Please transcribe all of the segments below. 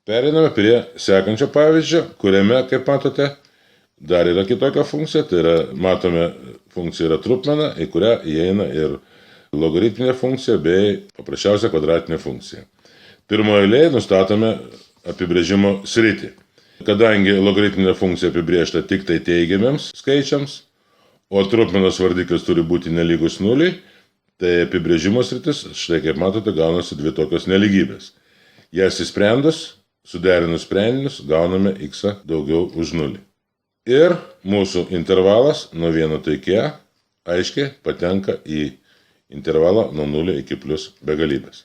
Pereiname prie sekančio pavyzdžio, kuriame, kaip matote, dar yra kitokia funkcija, tai yra, matome, funkcija yra trupmena, į kurią įeina ir logaritminė funkcija bei paprasčiausia kvadratinė funkcija. Pirmoje eilėje nustatome apibrėžimo sritį. Kadangi logaritminė funkcija apibrėžta tik tai teigiamiems skaičiams, o trupmenos vardiklis turi būti nelygus nuliui, tai apibrėžimo sritis, štai kaip matote, gaunasi dvi tokios nelygybės. Jas įsprendus, suderinus sprendinius, gauname x daugiau už nulį. Ir mūsų intervalas nuo 1 iki a aiškiai patenka į intervalą nuo 0 iki plus begalybės.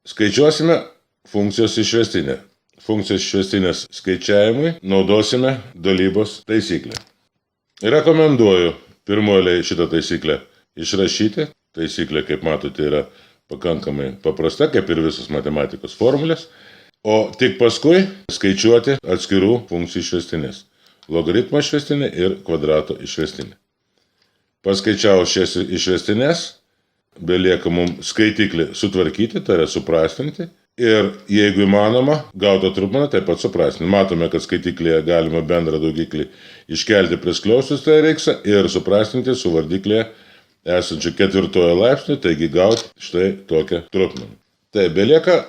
Skaičiuosime funkcijos išvestinę. Funkcijos išvestinės skaičiavimui naudosime dalybos taisyklę. Rekomenduoju pirmoje šitą taisyklę išrašyti. Taisyklė, kaip matote, yra pakankamai paprasta, kaip ir visos matematikos formulės, o tik paskui skaičiuoti atskirų funkcijų išvestinės. Logaritmo išvestinė ir kvadrato išvestinė. Paskaičiavus šias išvestinės, belieka mums skaitiklį sutvarkyti, tai yra suprastinti, ir jeigu įmanoma, gautą trupmeną taip pat suprastinti. Matome, kad skaitiklėje galima bendrą daugiklį iškelti prie skliaustus, tai reikia, ir suprastinti su vardiklėje esančiu 4 laipsniu, taigi gauti štai tokią trupmeną. Tai belieka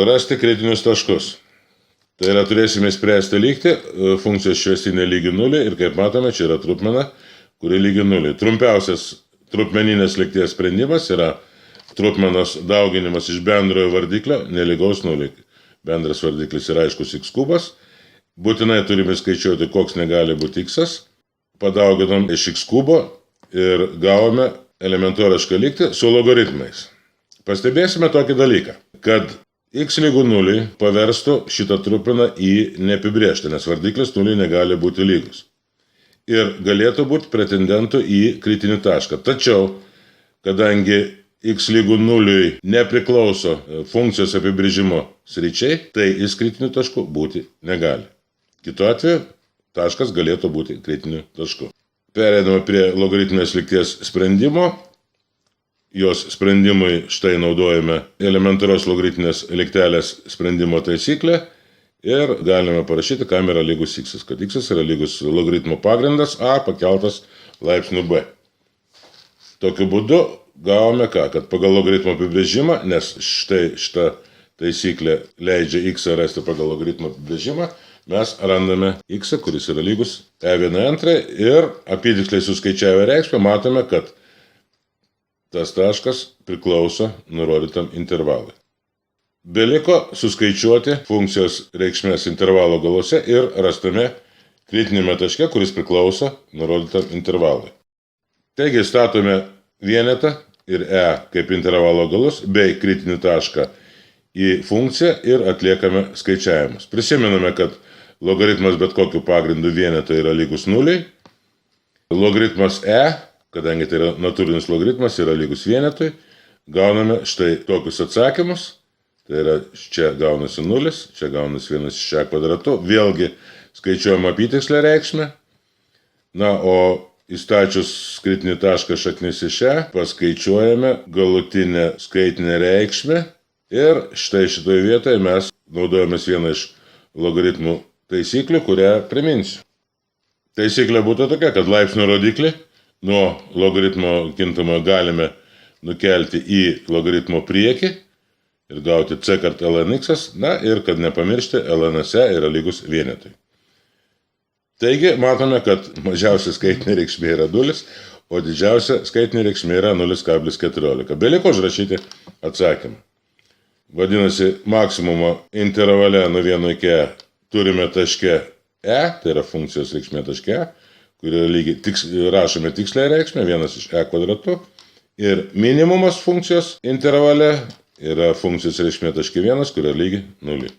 rasti kritinius taškus. Tai yra, turėsime spręsti lygtį, funkcijos išvestinė lygi nuliui ir kaip matome, čia yra trupmena, kuri lygi nuliui. Trumpiausias trupmeninės lygties sprendimas yra trupmenos dauginimas iš bendrojo vardiklio nelygaus nuliui. Bendras vardiklis yra aiškus x kubas. Būtinai turime skaičiuoti, koks negali būti x. Padauginam iš x kubo ir gavome elementorišką lygtį su logaritmais. Pastebėsime tokį dalyką, kad x lygu nuliui paverstų šitą trupmeną į neapibrėžtą, nes vardiklis nuliui negali būti lygus. Ir galėtų būti pretendentų į kritinį tašką. Tačiau, kadangi x lygu nuliui nepriklauso funkcijos apibrėžimo sričiai, tai jis kritiniu tašku būti negali. Kitu atveju, taškas galėtų būti kritiniu tašku. Pereiname prie logaritminės lygties sprendimo. Jos sprendimui štai naudojame elementarios logaritminės lygtelės sprendimo taisyklę ir galime parašyti, kam yra lygus x, kad x yra lygus logaritmo pagrindas a pakeltas laipsniu b. Tokiu būdu gavome ką, kad pagal logaritmo apibrėžimą, nes štai šita taisyklė leidžia x rasti pagal logaritmo apibrėžimą, mes randame x, kuris yra lygus e1 ir apytiksliai suskaičiavę reikšmę matome, kad tas taškas priklauso nurodytam intervalui. Beliko suskaičiuoti funkcijos reikšmės intervalo galuose ir rastame kritinėme taške, kuris priklauso nurodytam intervalui. Taigi statome vienetą ir e kaip intervalo galus bei kritinį tašką į funkciją ir atliekame skaičiavimus. Prisimename, kad logaritmas bet kokiu pagrindu vieneto yra lygus nuliui. Logaritmas e, kadangi tai yra natūrinis logaritmas, yra lygus vienetui. Gauname štai tokius atsakymus. Tai yra, čia gaunasi nulis, čia gaunasi 1 iš e kvadratu. Vėlgi skaičiuojama apytikslę reikšmę. Na, o įstačius kritinį tašką šaknis iš e, paskaičiuojame galutinę skaitinę reikšmę. Ir štai šitoje vietoje mes naudojamės vieną iš logaritmų taisyklių, kurią priminsiu. Taisyklė būtų tokia, kad laipsnio rodiklį nuo logaritmo kintamojo galime nukelti į logaritmo priekį ir gauti c kart lnx, na ir kad nepamiršti, lnse yra lygus vienetui. Taigi matome, kad mažiausia skaitinė reikšmė yra 0, o didžiausia skaitinė reikšmė yra 0,14. Beliko užrašyti atsakymą. Vadinasi, maksimumo intervale nuo 1 iki e turime taške e, tai yra funkcijos reikšmė taške, kurio rašome tikslę reikšmę, 1 iš e kvadratu. Ir minimumas funkcijos intervale yra funkcijos reikšmė taške 1, kurio lygi 0.